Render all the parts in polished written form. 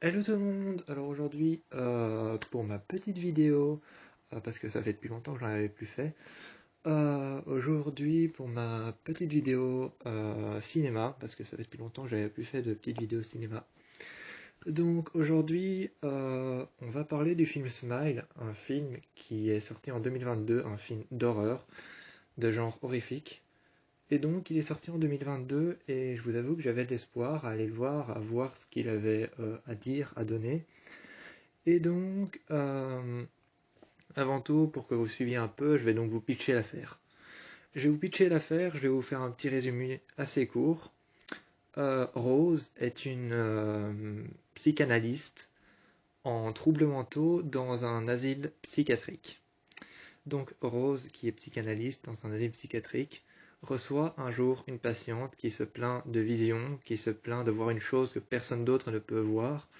Hello tout le monde! Alors aujourd'hui, pour ma petite vidéo, parce que ça fait depuis longtemps que j'en avais plus fait, aujourd'hui pour ma petite vidéo cinéma, parce que ça fait depuis longtemps que j'avais plus fait de petites vidéos cinéma. Donc aujourd'hui, on va parler du film Smile, un film qui est sorti en 2022, un film d'horreur, de genre horrifique. Et donc il est sorti en 2022 et je vous avoue que j'avais de l'espoir à aller le voir, à voir ce qu'il avait à dire, à donner. Et donc, avant tout, pour que vous suiviez un peu, je vais donc vous pitcher l'affaire. Je vais vous pitcher l'affaire, je vais vous faire un petit résumé assez court. Rose est une psychanalyste en troubles mentaux dans un asile psychiatrique. Donc Rose, qui est psychanalyste dans un asile psychiatrique, reçoit un jour une patiente qui se plaint de vision, qui se plaint de voir une chose que personne d'autre ne peut voir,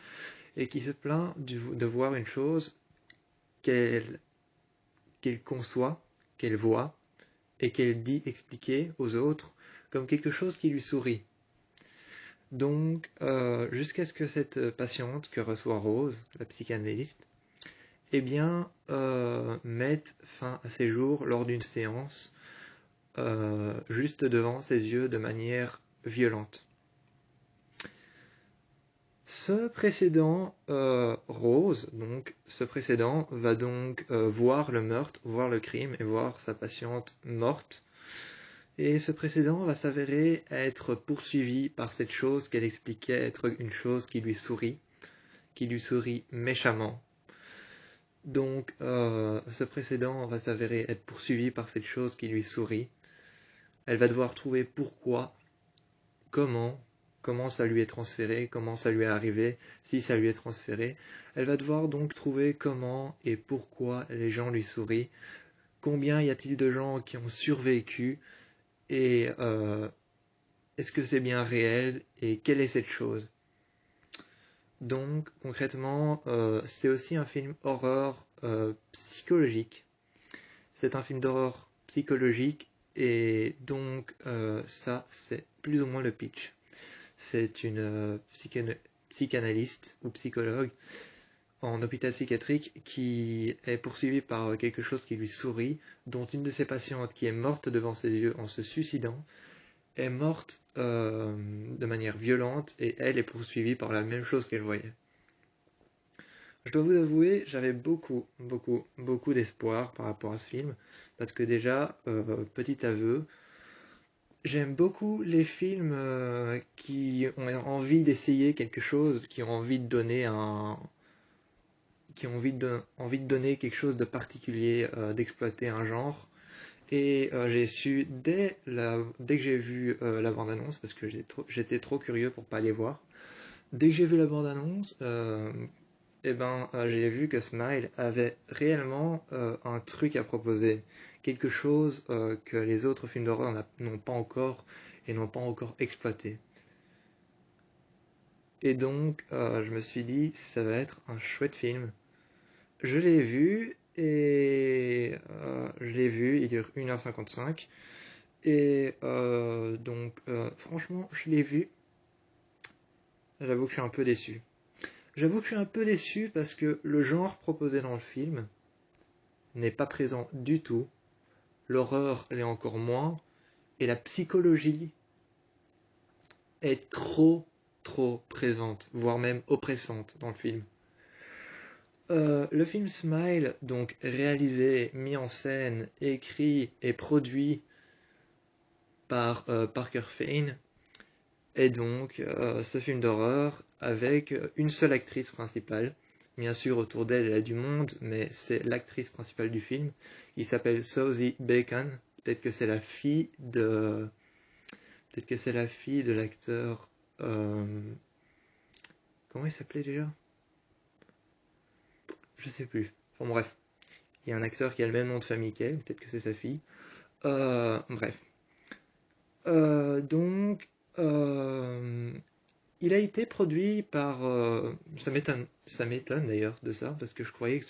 et qui se plaint de voir une chose qu'elle conçoit, qu'elle voit, et qu'elle dit expliquer aux autres comme quelque chose qui lui sourit. Donc, jusqu'à ce que cette patiente que reçoit Rose, la psychanalyste, eh bien, mette fin à ses jours lors d'une séance, juste devant ses yeux de manière violente. Ce précédent, Rose, donc, ce précédent va donc voir le meurtre, voir le crime et voir sa patiente morte. Et ce précédent va s'avérer être poursuivi par cette chose qu'elle expliquait être une chose qui lui sourit méchamment. Donc, ce précédent va s'avérer être poursuivi par cette chose qui lui sourit. Elle va devoir trouver pourquoi, comment ça lui est transféré, comment ça lui est arrivé, si ça lui est transféré. Elle va devoir donc trouver comment et pourquoi les gens lui sourient, combien y a-t-il de gens qui ont survécu, et est-ce que c'est bien réel, et quelle est cette chose. Donc concrètement, c'est aussi un film horreur psychologique. C'est un film d'horreur psychologique, et donc ça c'est plus ou moins le pitch. C'est une psychanalyste ou psychologue en hôpital psychiatrique qui est poursuivie par quelque chose qui lui sourit, dont une de ses patientes qui est morte devant ses yeux en se suicidant, est morte de manière violente, et elle est poursuivie par la même chose qu'elle voyait. Je dois vous avouer, j'avais beaucoup d'espoir par rapport à ce film, parce que déjà, petit aveu, j'aime beaucoup les films qui ont envie d'essayer quelque chose, qui ont envie de donner envie de donner quelque chose de particulier, d'exploiter un genre. Et j'ai su dès que j'ai vu la bande-annonce, parce que j'étais trop curieux pour pas aller voir. Dès que j'ai vu la bande-annonce, j'ai vu que Smile avait réellement un truc à proposer, quelque chose que les autres films d'horreur n'ont pas encore et n'ont pas encore exploité. Et donc, je me suis dit, ça va être un chouette film. Je l'ai vu, et il dure 1h55. Et franchement, je l'ai vu. J'avoue que je suis un peu déçu. J'avoue que je suis un peu déçu parce que le genre proposé dans le film n'est pas présent du tout. L'horreur l'est encore moins. Et la psychologie est trop présente, voire même oppressante dans le film. Le film Smile, donc réalisé, mis en scène, écrit et produit par Parker Fane, est donc ce film d'horreur avec une seule actrice principale. Bien sûr, autour d'elle, elle a du monde, mais c'est l'actrice principale du film. Il s'appelle Sosie Bacon. Peut-être que c'est la fille de l'acteur. Comment il s'appelait déjà? Je sais plus. Bon, bref. Il y a un acteur qui a le même nom de famille qu'elle. Peut-être que c'est sa fille. Bref. Donc, il a été produit par. Ça m'étonne d'ailleurs de ça, parce que je croyais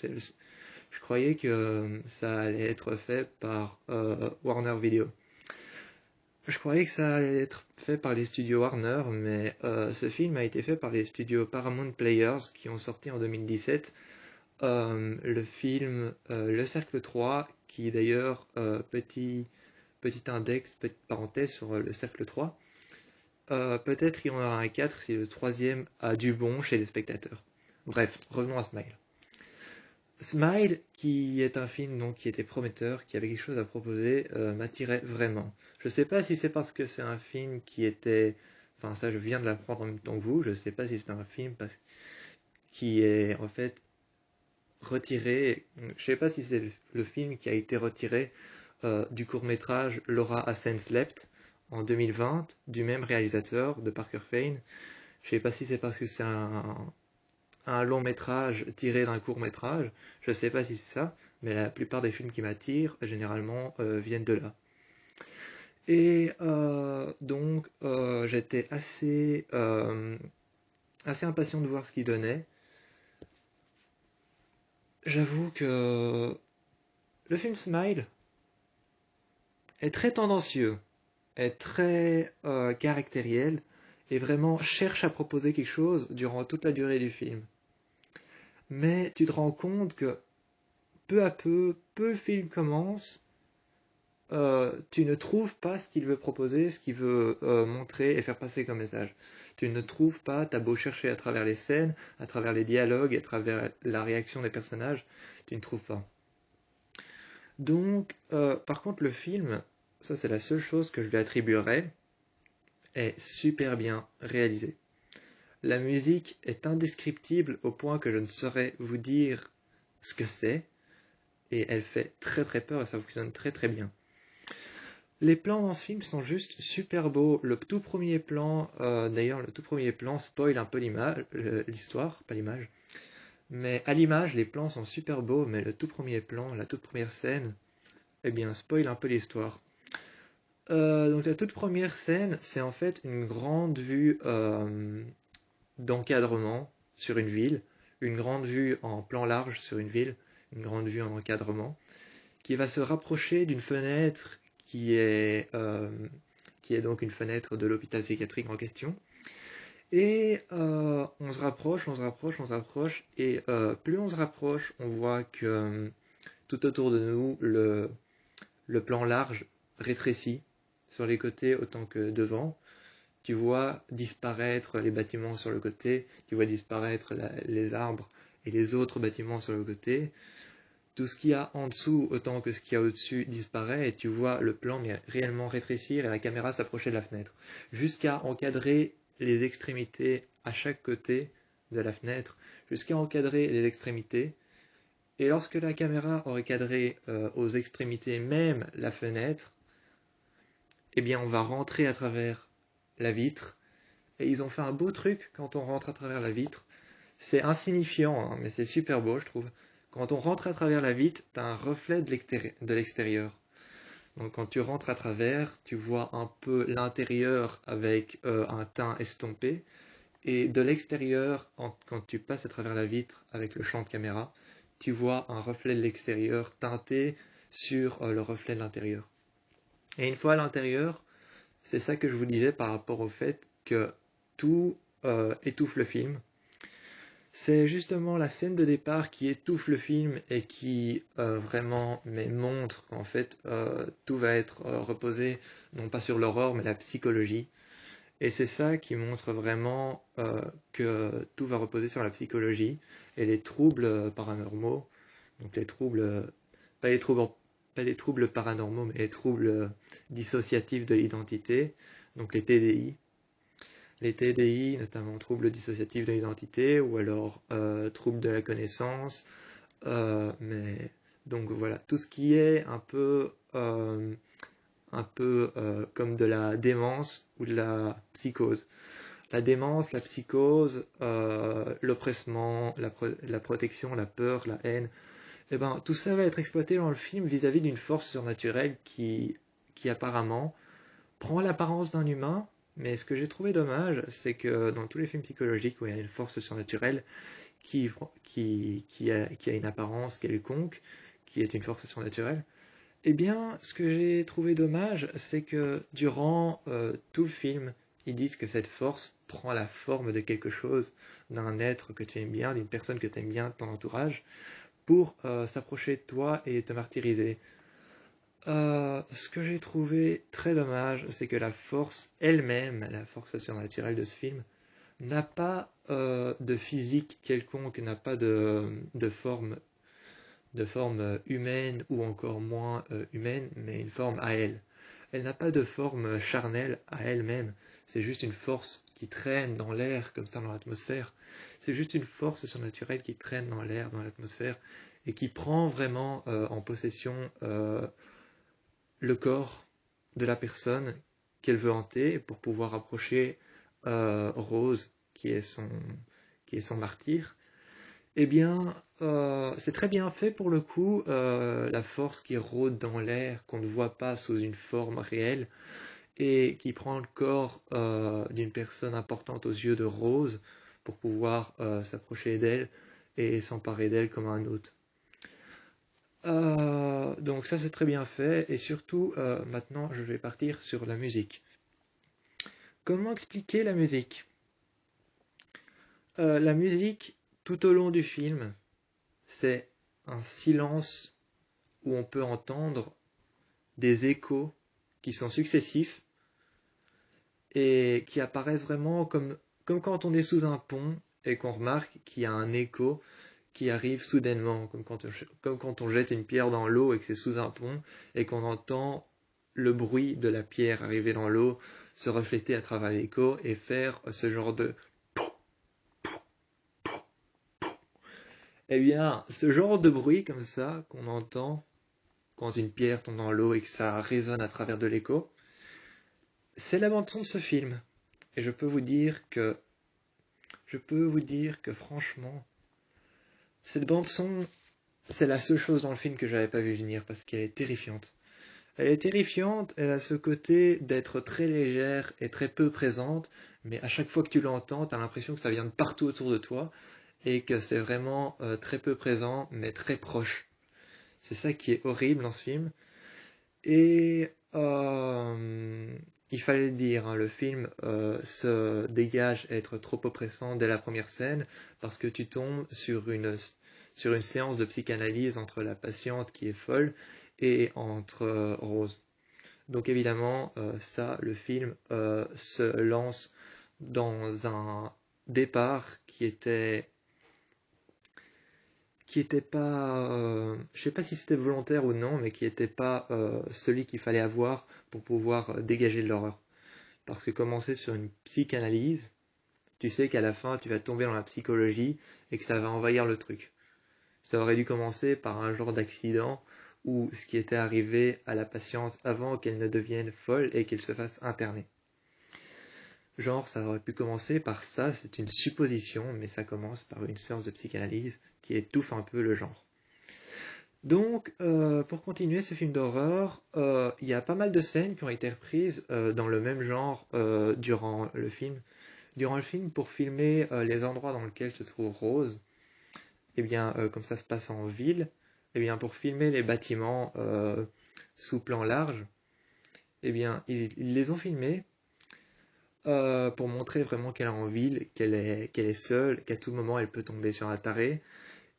que ça allait être fait par Warner Video. Je croyais que ça allait être fait par les studios Warner, mais ce film a été fait par les studios Paramount Players qui ont sorti en 2017 le film Le Cercle 3, qui d'ailleurs, petit index, petite parenthèse sur le Cercle 3, peut-être il y en aura un 4 si le troisième a du bon chez les spectateurs. Bref, revenons à Smile. Smile, qui est un film donc, qui était prometteur, qui avait quelque chose à proposer, m'attirait vraiment. Je sais pas si c'est parce que c'est un film qui était... Enfin ça je viens de l'apprendre en même temps que vous, je sais pas si c'est un film qui est en fait retiré, je sais pas si c'est le film qui a été retiré du court-métrage Laura Hassan Slept en 2020, du même réalisateur, de Parker Fane. Je sais pas si c'est parce que c'est un long métrage tiré d'un court métrage, je sais pas si c'est ça, mais la plupart des films qui m'attirent, généralement, viennent de là. Et j'étais assez impatient de voir ce qu'il donnait. J'avoue que le film Smile est très tendancieux, est très caractériel, et vraiment cherche à proposer quelque chose durant toute la durée du film. Mais tu te rends compte que peu à peu, peu le film commence, tu ne trouves pas ce qu'il veut proposer, ce qu'il veut montrer et faire passer comme message. Tu ne trouves pas, t'as beau chercher à travers les scènes, à travers les dialogues, à travers la réaction des personnages, tu ne trouves pas. Donc, par contre, le film, ça c'est la seule chose que je lui attribuerais, est super bien réalisé. La musique est indescriptible au point que je ne saurais vous dire ce que c'est, et elle fait très très peur et ça fonctionne très très bien. Les plans dans ce film sont juste super beaux. Le tout premier plan, d'ailleurs, le tout premier plan spoil un peu l'image, l'histoire, pas l'image. Mais à l'image, les plans sont super beaux, mais le tout premier plan, la toute première scène, eh bien, spoil un peu l'histoire. Donc la toute première scène, c'est en fait une grande vue d'encadrement sur une ville, une grande vue en plan large sur une ville, une grande vue en encadrement, qui va se rapprocher d'une fenêtre qui est donc une fenêtre de l'hôpital psychiatrique en question. Et on se rapproche, on se rapproche, on se rapproche, et plus on se rapproche, on voit que tout autour de nous, le plan large rétrécit sur les côtés autant que devant. Tu vois disparaître les bâtiments sur le côté, tu vois disparaître les arbres et les autres bâtiments sur le côté. Tout ce qu'il y a en dessous autant que ce qu'il y a au-dessus disparaît et tu vois le plan mais réellement rétrécir et la caméra s'approcher de la fenêtre. Jusqu'à encadrer les extrémités à chaque côté de la fenêtre, jusqu'à encadrer les extrémités. Et lorsque la caméra aurait cadré aux extrémités même la fenêtre, eh bien on va rentrer à travers la vitre. Et ils ont fait un beau truc quand on rentre à travers la vitre. C'est insignifiant, hein, mais c'est super beau, je trouve. Quand on rentre à travers la vitre, tu as un reflet de l'extérieur. Donc quand tu rentres à travers, tu vois un peu l'intérieur avec un teint estompé. Et de l'extérieur, quand tu passes à travers la vitre avec le champ de caméra, tu vois un reflet de l'extérieur teinté sur le reflet de l'intérieur. Et une fois à l'intérieur, c'est ça que je vous disais par rapport au fait que tout étouffe le film. C'est justement la scène de départ qui étouffe le film et qui vraiment montre qu'en fait tout va être reposé non pas sur l'horreur mais la psychologie. Et c'est ça qui montre vraiment que tout va reposer sur la psychologie et les troubles paranormaux. Donc les troubles, pas les troubles, pas les troubles paranormaux mais les troubles dissociatifs de l'identité, donc les TDI. Les TDI, notamment troubles dissociatifs de l'identité ou alors troubles de la connaissance. Mais donc voilà, tout ce qui est un peu comme de la démence ou de la psychose. La démence, la psychose, l'oppressement, la protection, la peur, la haine, et ben, tout ça va être exploité dans le film vis-à-vis d'une force surnaturelle qui apparemment prend l'apparence d'un humain, mais ce que j'ai trouvé dommage, c'est que dans tous les films psychologiques où il y a une force surnaturelle qui a une apparence quelconque, qui est une force surnaturelle, Eh bien, ce que j'ai trouvé dommage, c'est que durant tout le film, ils disent que cette force prend la forme de quelque chose, d'un être que tu aimes bien, d'une personne que tu aimes bien, de ton entourage, pour s'approcher de toi et te martyriser. Ce que j'ai trouvé très dommage, c'est que la force elle-même, la force surnaturelle de ce film, n'a pas de physique quelconque, n'a pas de forme humaine ou encore moins humaine, mais une forme à elle. Elle n'a pas de forme charnelle à elle-même, c'est juste une force qui traîne dans l'air, comme ça dans l'atmosphère. C'est juste une force surnaturelle qui traîne dans l'air, dans l'atmosphère, et qui prend vraiment en possession le corps de la personne qu'elle veut hanter pour pouvoir approcher Rose, qui est son martyr. Eh bien, c'est très bien fait pour le coup, la force qui rôde dans l'air, qu'on ne voit pas sous une forme réelle, et qui prend le corps d'une personne importante aux yeux de Rose pour pouvoir s'approcher d'elle et s'emparer d'elle comme un hôte. Donc ça c'est très bien fait, et surtout maintenant je vais partir sur la musique. Comment expliquer la musique? La musique, tout au long du film, c'est un silence où on peut entendre des échos qui sont successifs et qui apparaissent vraiment comme quand on est sous un pont et qu'on remarque qu'il y a un écho qui arrive soudainement, comme quand on jette une pierre dans l'eau et que c'est sous un pont et qu'on entend le bruit de la pierre arriver dans l'eau se refléter à travers l'écho et faire ce genre de... Eh bien, ce genre de bruit comme ça qu'on entend quand une pierre tombe dans l'eau et que ça résonne à travers de l'écho, c'est la bande son de ce film. Et je peux vous dire que franchement, cette bande son, c'est la seule chose dans le film que j'avais pas vu venir parce qu'elle est terrifiante. Elle est terrifiante, elle a ce côté d'être très légère et très peu présente, mais à chaque fois que tu l'entends, tu as l'impression que ça vient de partout autour de toi et que c'est vraiment très peu présent, mais très proche. C'est ça qui est horrible dans ce film. Et il fallait le dire, hein, le film se dégage à être trop oppressant dès la première scène parce que tu tombes sur une séance de psychanalyse entre la patiente qui est folle et entre Rose. Donc évidemment, ça, le film se lance dans un départ qui était pas, je sais pas si c'était volontaire ou non, mais qui était pas celui qu'il fallait avoir pour pouvoir dégager de l'horreur. Parce que commencer sur une psychanalyse, tu sais qu'à la fin tu vas tomber dans la psychologie et que ça va envahir le truc. Ça aurait dû commencer par un genre d'accident ou ce qui était arrivé à la patiente avant qu'elle ne devienne folle et qu'elle se fasse interner. Genre, ça aurait pu commencer par ça, c'est une supposition, mais ça commence par une séance de psychanalyse qui étouffe un peu le genre. Donc, pour continuer ce film d'horreur, il y a pas mal de scènes qui ont été reprises dans le même genre durant le film. Durant le film, pour filmer les endroits dans lesquels se trouve Rose, et bien, comme ça se passe en ville, et bien, pour filmer les bâtiments sous plan large, et bien, ils les ont filmés pour montrer vraiment qu'elle est en ville, qu'elle est seule, qu'à tout moment elle peut tomber sur un taré,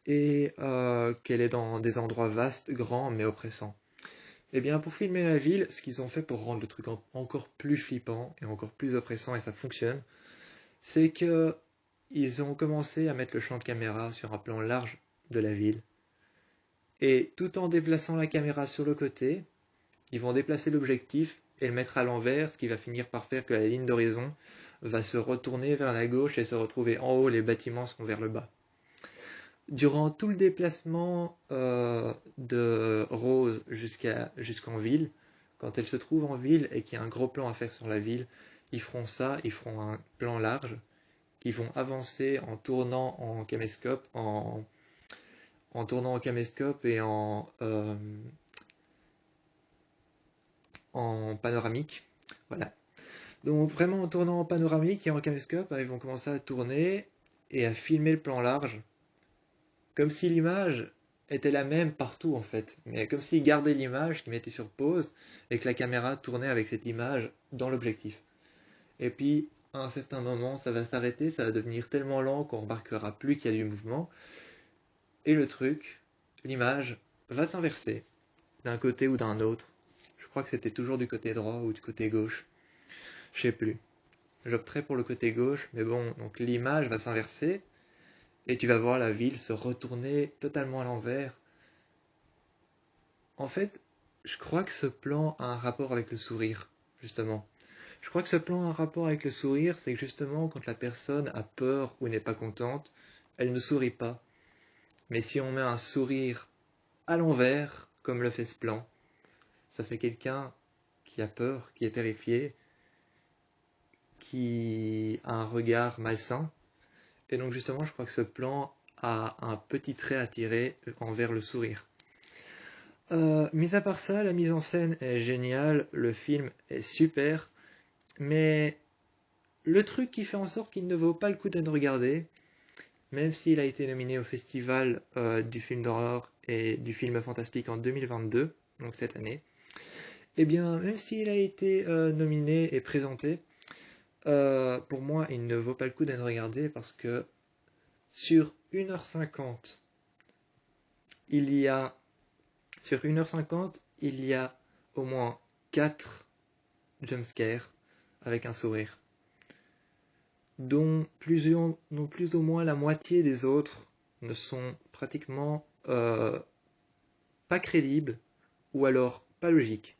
et qu'elle est dans des endroits vastes, grands, mais oppressants. Et bien, pour filmer la ville, ce qu'ils ont fait pour rendre le truc encore plus flippant et encore plus oppressant, et ça fonctionne, c'est que ils ont commencé à mettre le champ de caméra sur un plan large de la ville. Et tout en déplaçant la caméra sur le côté, ils vont déplacer l'objectif et le mettre à l'envers, ce qui va finir par faire que la ligne d'horizon va se retourner vers la gauche et se retrouver en haut, les bâtiments sont vers le bas. Durant tout le déplacement de Rose jusqu'en ville, quand elle se trouve en ville et qu'il y a un gros plan à faire sur la ville, ils feront ça, ils feront un plan large, ils vont avancer en tournant en caméscope, en tournant en caméscope et en panoramique. Voilà. Donc vraiment en tournant en panoramique et en caméscope, ils vont commencer à tourner et à filmer le plan large, comme si l'image était la même partout en fait, mais comme s'il gardait l'image, qu'il mettait sur pause et que la caméra tournait avec cette image dans l'objectif. Et puis, à un certain moment, ça va s'arrêter, ça va devenir tellement lent qu'on remarquera plus qu'il y a du mouvement. Et le truc, l'image, va s'inverser d'un côté ou d'un autre. Je crois que c'était toujours du côté droit ou du côté gauche. Je sais plus. J'opterais pour le côté gauche, mais bon, donc l'image va s'inverser et tu vas voir la ville se retourner totalement à l'envers. En fait, je crois que ce plan a un rapport avec le sourire, justement. Je crois que ce plan a un rapport avec le sourire, c'est que justement, quand la personne a peur ou n'est pas contente, elle ne sourit pas. Mais si on met un sourire à l'envers, comme le fait ce plan, ça fait quelqu'un qui a peur, qui est terrifié, qui a un regard malsain. Et donc justement, je crois que ce plan a un petit trait à tirer envers le sourire. Mis à part ça, la mise en scène est géniale, le film est super, mais le truc qui fait en sorte qu'il ne vaut pas le coup d'être regardé, même s'il a été nominé au festival du film d'horreur et du film fantastique en 2022, donc cette année, eh bien, même s'il a été nominé et présenté, pour moi, il ne vaut pas le coup d'être regardé parce que sur 1h50, il y a sur 1h50, il y a au moins 4 jumpscares avec un sourire, dont plus ou moins la moitié des autres ne sont pratiquement pas crédibles ou alors pas logiques.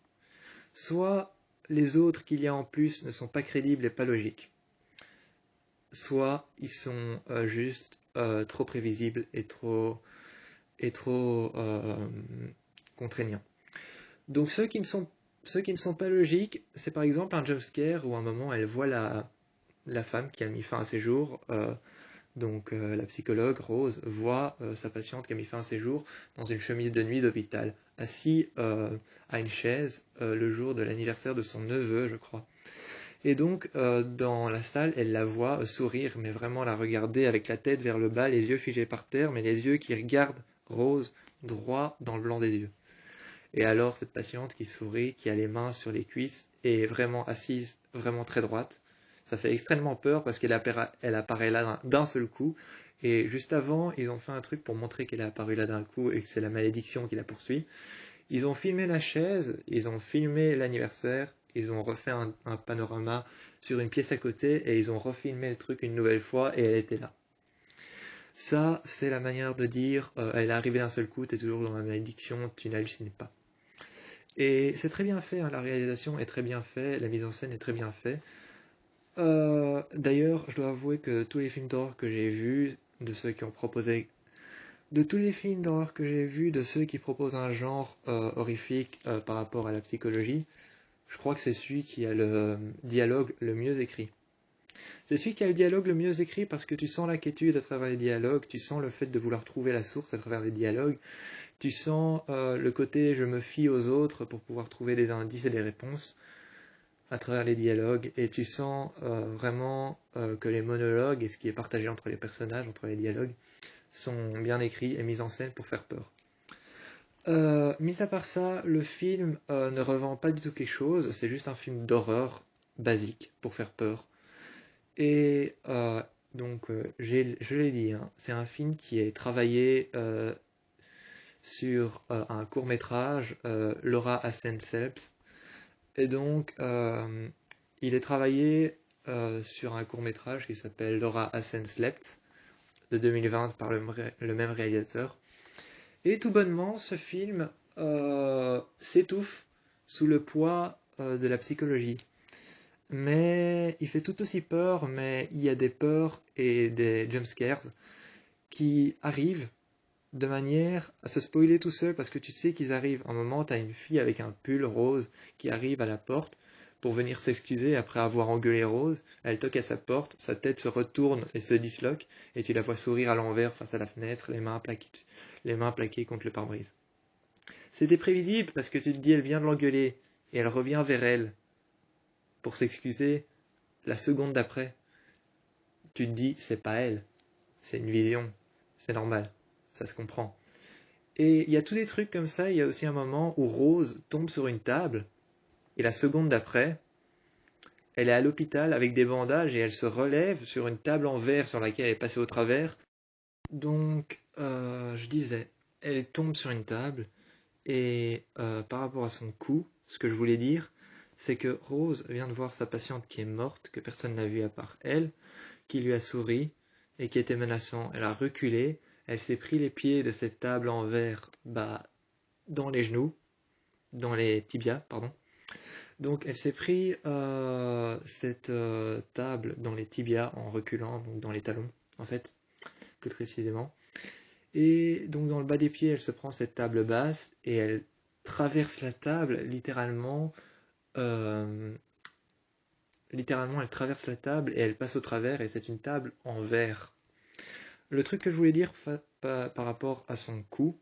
Soit les autres qu'il y a en plus ne sont pas crédibles et pas logiques, soit ils sont juste trop prévisibles et trop contraignants. Donc ceux qui ne sont pas logiques, c'est par exemple un jumpscare où à un moment elle voit la femme qui a mis fin à ses jours, la psychologue Rose voit sa patiente qui a mis fin à ses jours dans une chemise de nuit d'hôpital, assis à une chaise le jour de l'anniversaire de son neveu, je crois. Et donc dans la salle, elle la voit sourire, mais vraiment la regarder avec la tête vers le bas, les yeux figés par terre, mais les yeux qui regardent Rose droit dans le blanc des yeux. Et alors cette patiente qui sourit, qui a les mains sur les cuisses, est vraiment assise, vraiment très droite. Ça fait extrêmement peur parce elle apparaît là d'un seul coup. Et juste avant, ils ont fait un truc pour montrer qu'elle est apparue là d'un coup et que c'est la malédiction qui la poursuit. Ils ont filmé la chaise, ils ont filmé l'anniversaire, ils ont refait un panorama sur une pièce à côté et ils ont refilmé le truc une nouvelle fois et elle était là. Ça, c'est la manière de dire elle est arrivée d'un seul coup, t'es toujours dans la malédiction, tu n'hallucines pas. Et c'est très bien fait, hein, la réalisation est très bien faite, la mise en scène est très bien faite. D'ailleurs, je dois avouer que tous les films d'horreur que j'ai vus, de ceux qui ont proposé, de tous les films d'horreur que j'ai vus, de ceux qui proposent un genre horrifique par rapport à la psychologie, je crois que c'est celui qui a le dialogue le mieux écrit. C'est celui qui a le dialogue le mieux écrit parce que tu sens l'inquiétude à travers les dialogues, tu sens le fait de vouloir trouver la source à travers les dialogues, tu sens le côté je me fie aux autres pour pouvoir trouver des indices et des réponses à travers les dialogues, et tu sens vraiment que les monologues et ce qui est partagé entre les personnages, entre les dialogues, sont bien écrits et mis en scène pour faire peur. Mis à part ça, le film ne revend pas du tout quelque chose, c'est juste un film d'horreur basique pour faire peur. Et je l'ai dit, hein, c'est un film qui est travaillé sur un court-métrage, Laura Hassen-Selps. Et donc, il est travaillé sur un court-métrage qui s'appelle Laura Hassen-Slept de 2020 par le même réalisateur. Et tout bonnement, ce film s'étouffe sous le poids de la psychologie. Mais il fait tout aussi peur, mais il y a des peurs et des jumpscares qui arrivent de manière à se spoiler tout seul parce que tu sais qu'ils arrivent. À un moment, tu as une fille avec un pull rose qui arrive à la porte pour venir s'excuser après avoir engueulé Rose. Elle toque à sa porte, sa tête se retourne et se disloque et tu la vois sourire à l'envers face à la fenêtre, les mains plaquées contre le pare-brise. C'était prévisible parce que tu te dis elle vient de l'engueuler et elle revient vers elle pour s'excuser la seconde d'après. Tu te dis c'est pas elle, c'est une vision, c'est normal, ça se comprend. Et il y a tous des trucs comme ça. Il y a aussi un moment où Rose tombe sur une table, et la seconde d'après, elle est à l'hôpital avec des bandages et elle se relève sur une table en verre sur laquelle elle est passée au travers. Donc, je disais, elle tombe sur une table et par rapport à son cou, ce que je voulais dire, c'est que Rose vient de voir sa patiente qui est morte, que personne n'a vue à part elle, qui lui a souri et qui était menaçant. Elle a reculé, elle s'est pris les pieds de cette table en verre dans les genoux, dans les tibias, pardon. Donc elle s'est pris cette table dans les tibias en reculant, donc dans les talons en fait, plus précisément. Et donc dans le bas des pieds, elle se prend cette table basse et elle traverse la table littéralement. Littéralement, elle traverse la table et elle passe au travers et c'est une table en verre. Le truc que je voulais dire par rapport à son cou,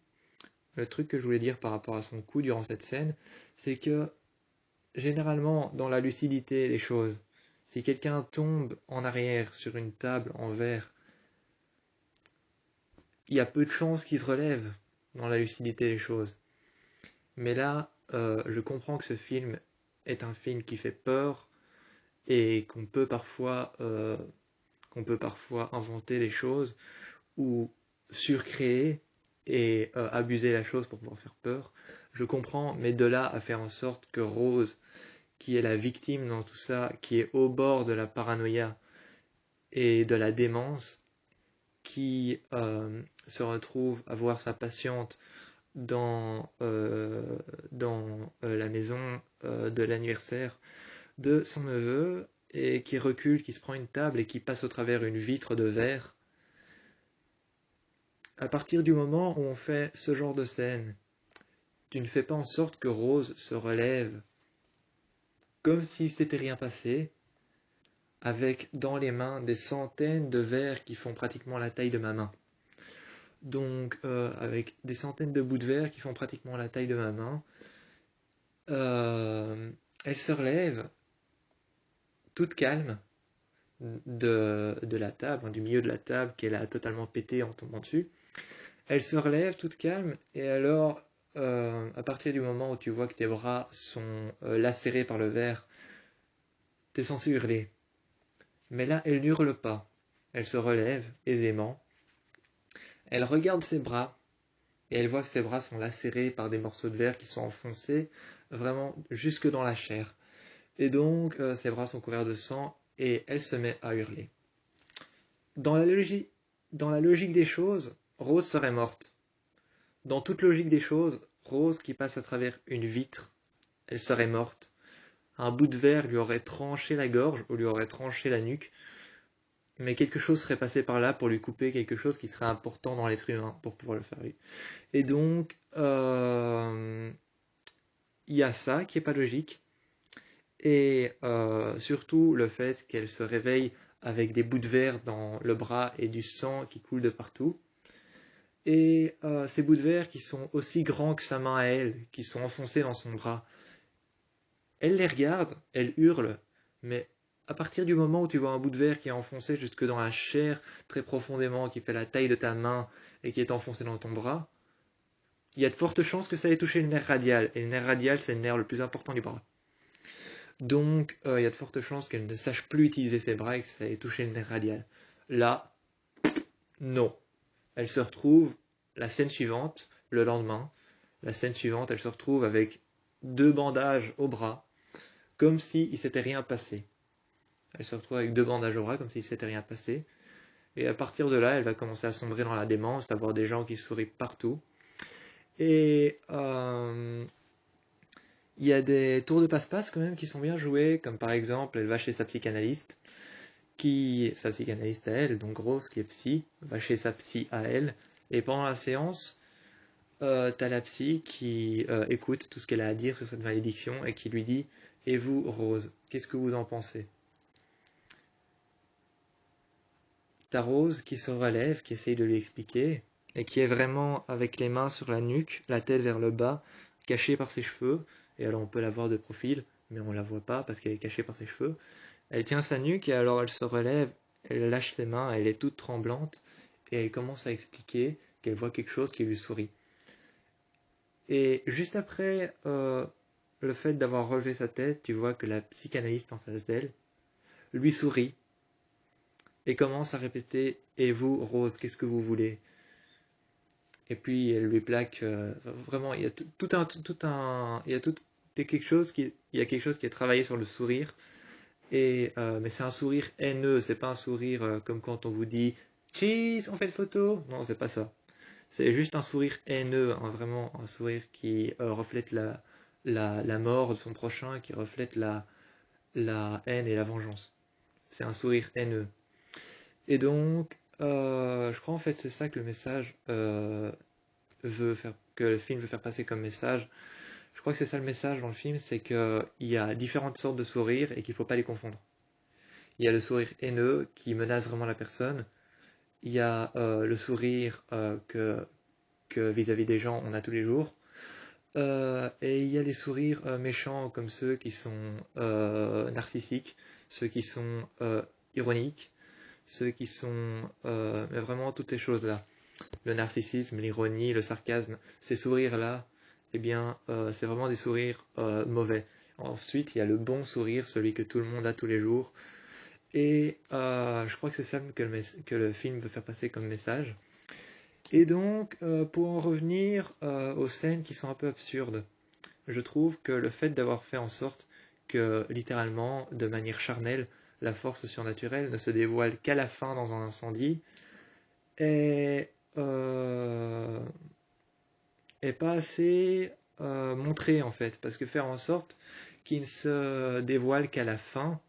le truc que je voulais dire par rapport à son cou durant cette scène, c'est que généralement, dans la lucidité des choses, si quelqu'un tombe en arrière sur une table en verre, il y a peu de chances qu'il se relève dans la lucidité des choses. Mais là, je comprends que ce film est un film qui fait peur et qu'on peut parfois inventer des choses ou surcréer et abuser la chose pour pouvoir faire peur. Je comprends, mais de là à faire en sorte que Rose, qui est la victime dans tout ça, qui est au bord de la paranoïa et de la démence, qui se retrouve à voir sa patiente dans la maison de l'anniversaire de son neveu, et qui recule, qui se prend une table et qui passe au travers une vitre de verre. À partir du moment où on fait ce genre de scène, tu ne fais pas en sorte que Rose se relève comme si c'était rien passé, avec dans les mains des centaines de verres qui font pratiquement la taille de ma main. Donc avec des centaines de bouts de verre qui font pratiquement la taille de ma main, elle se relève toute calme de la table, du milieu de la table qu'elle a totalement pété en tombant dessus. Elle se relève toute calme et alors à partir du moment où tu vois que tes bras sont lacérés par le verre, t'es censé hurler. Mais là, elle n'hurle pas. Elle se relève aisément. Elle regarde ses bras et elle voit que ses bras sont lacérés par des morceaux de verre qui sont enfoncés vraiment jusque dans la chair. Et donc, ses bras sont couverts de sang et elle se met à hurler. Dans la logique des choses, Rose serait morte. Dans toute logique des choses, Rose qui passe à travers une vitre, elle serait morte. Un bout de verre lui aurait tranché la gorge ou lui aurait tranché la nuque. Mais quelque chose serait passé par là pour lui couper quelque chose qui serait important dans l'être humain pour pouvoir le faire vivre. Et donc, il y a ça qui est pas logique. Et surtout le fait qu'elle se réveille avec des bouts de verre dans le bras et du sang qui coule de partout. Et ces bouts de verre qui sont aussi grands que sa main à elle, qui sont enfoncés dans son bras. Elle les regarde, elle hurle, mais à partir du moment où tu vois un bout de verre qui est enfoncé jusque dans la chair très profondément, qui fait la taille de ta main et qui est enfoncé dans ton bras, il y a de fortes chances que ça ait touché le nerf radial. Et le nerf radial, c'est le nerf le plus important du bras. Donc, il y a de fortes chances qu'elle ne sache plus utiliser ses bras et que ça ait touché le nerf radial. Là, non. Elle se retrouve, la scène suivante, le lendemain, la scène suivante, elle se retrouve avec 2 bandages au bras, comme s'il ne s'était rien passé. Elle se retrouve avec 2 bandages au bras, comme s'il ne s'était rien passé. Et à partir de là, elle va commencer à sombrer dans la démence, à voir des gens qui sourient partout. Et il y a des tours de passe-passe quand même qui sont bien joués, comme par exemple, elle va chez sa psychanalyste, sa psychanalyste à elle, donc Rose qui est psy, va chez sa psy à elle, et pendant la séance, t'as la psy qui écoute tout ce qu'elle a à dire sur cette malédiction et qui lui dit « Et vous, Rose, qu'est-ce que vous en pensez ?» T'as Rose qui se relève, qui essaye de lui expliquer, et qui est vraiment avec les mains sur la nuque, la tête vers le bas, cachée par ses cheveux, et alors on peut la voir de profil, mais on la voit pas parce qu'elle est cachée par ses cheveux. Elle tient sa nuque et alors elle se relève, elle lâche ses mains, elle est toute tremblante, et elle commence à expliquer qu'elle voit quelque chose qui lui sourit. Et juste après le fait d'avoir relevé sa tête, tu vois que la psychanalyste en face d'elle lui sourit et commence à répéter «Et vous, Rose, qu'est-ce que vous voulez?» Et puis elle lui plaque vraiment, il y a il y a quelque chose qui est travaillé sur le sourire. Mais c'est un sourire haineux, c'est pas un sourire comme quand on vous dit cheese, on fait une photo. Non, c'est pas ça. C'est juste un sourire haineux, vraiment un sourire qui reflète la mort de son prochain, qui reflète la haine et la vengeance. C'est un sourire haineux. Et donc, je crois en fait c'est ça que le message que le film veut faire passer comme message. Je crois que c'est ça le message dans le film, c'est qu'il y a différentes sortes de sourires et qu'il ne faut pas les confondre. Il y a le sourire haineux qui menace vraiment la personne. Il y a le sourire que vis-à-vis des gens on a tous les jours. Et il y a les sourires méchants comme ceux qui sont narcissiques, ceux qui sont ironiques, ceux qui sont mais vraiment toutes ces choses-là. Le narcissisme, l'ironie, le sarcasme, ces sourires-là, eh bien, c'est vraiment des sourires mauvais. Ensuite, il y a le bon sourire, celui que tout le monde a tous les jours. Et je crois que c'est ça que le film veut faire passer comme message. Et donc, pour en revenir aux scènes qui sont un peu absurdes, je trouve que le fait d'avoir fait en sorte que, littéralement, de manière charnelle, la force surnaturelle ne se dévoile qu'à la fin dans un incendie est, euh, est pas assez montré en fait, parce que faire en sorte qu'il ne se dévoile qu'à la fin,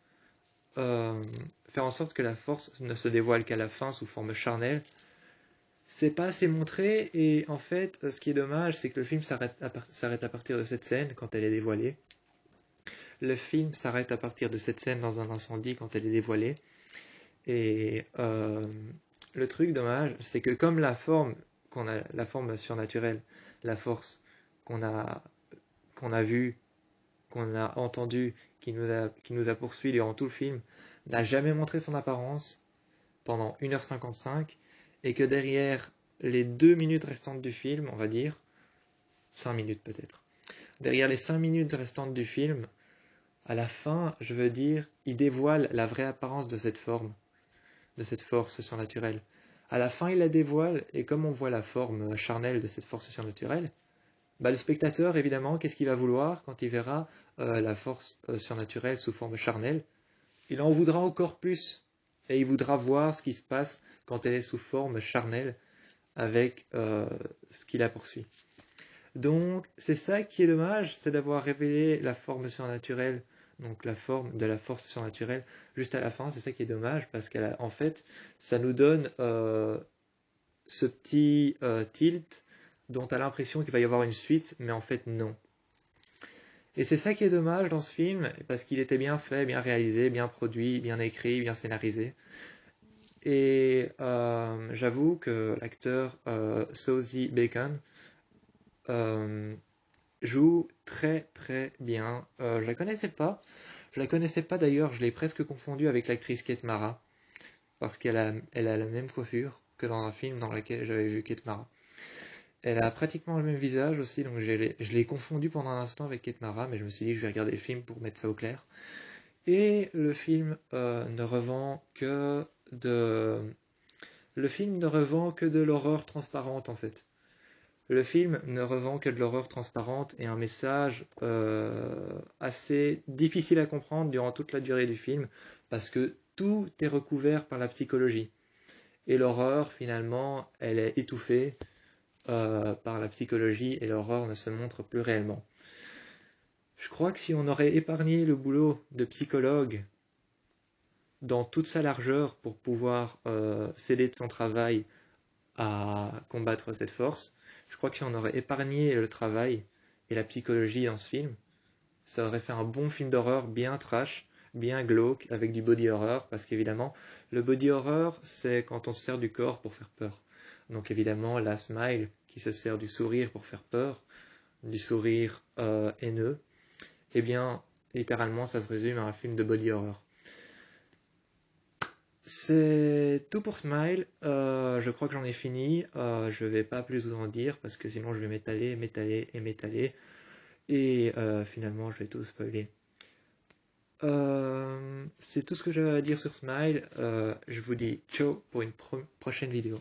euh, faire en sorte que la force ne se dévoile qu'à la fin sous forme charnelle, c'est pas assez montré, et en fait, ce qui est dommage, c'est que le film s'arrête à partir de cette scène quand elle est dévoilée. Le film s'arrête à partir de cette scène dans un incendie quand elle est dévoilée. Et le truc dommage, c'est que comme la forme surnaturelle, la force qu'on a, qu'on a vue, qu'on a entendue, qui nous a poursuivis durant tout le film, n'a jamais montré son apparence pendant 1h55, et que derrière les 2 minutes restantes du film, on va dire, 5 minutes peut-être, derrière les 5 minutes restantes du film, à la fin, je veux dire, il dévoile la vraie apparence de cette forme, de cette force surnaturelle. À la fin, il la dévoile, et comme on voit la forme charnelle de cette force surnaturelle, bah, le spectateur, évidemment, qu'est-ce qu'il va vouloir quand il verra la force surnaturelle sous forme charnelle? Il en voudra encore plus, et il voudra voir ce qui se passe quand elle est sous forme charnelle avec ce qui la poursuit. Donc, c'est ça qui est dommage, c'est d'avoir révélé la forme surnaturelle, donc la forme de la force surnaturelle, juste à la fin. C'est ça qui est dommage, parce qu'en fait, ça nous donne ce petit tilt dont tu as l'impression qu'il va y avoir une suite, mais en fait, non. Et c'est ça qui est dommage dans ce film, parce qu'il était bien fait, bien réalisé, bien produit, bien écrit, bien scénarisé. Et j'avoue que l'acteur Sosie Bacon joue très très bien. Je la connaissais pas. Je la connaissais pas d'ailleurs, je l'ai presque confondue avec l'actrice Kate Mara, parce elle a la même coiffure que dans un film dans lequel j'avais vu Kate Mara. Elle a pratiquement le même visage aussi, donc je l'ai confondue pendant un instant avec Kate Mara, mais je me suis dit que je vais regarder le film pour mettre ça au clair. Et le film ne revend que de... Le film ne revend que de l'horreur transparente en fait. Le film ne revend que de l'horreur transparente et un message assez difficile à comprendre durant toute la durée du film, parce que tout est recouvert par la psychologie. Et l'horreur, finalement, elle est étouffée par la psychologie, et l'horreur ne se montre plus réellement. Je crois que si on aurait épargné le boulot de psychologue dans toute sa largeur pour pouvoir s'aider de son travail à combattre cette force, je crois que si on aurait épargné le travail et la psychologie dans ce film, ça aurait fait un bon film d'horreur bien trash, bien glauque, avec du body horror, parce qu'évidemment, le body horror, c'est quand on se sert du corps pour faire peur. Donc évidemment, la smile, qui se sert du sourire pour faire peur, du sourire haineux, eh bien, littéralement, ça se résume à un film de body horror. C'est tout pour Smile. Je crois que j'en ai fini. Je vais pas plus vous en dire parce que sinon je vais m'étaler. Et finalement, je vais tout spoiler. C'est tout ce que j'avais à dire sur Smile. Je vous dis ciao pour une prochaine vidéo.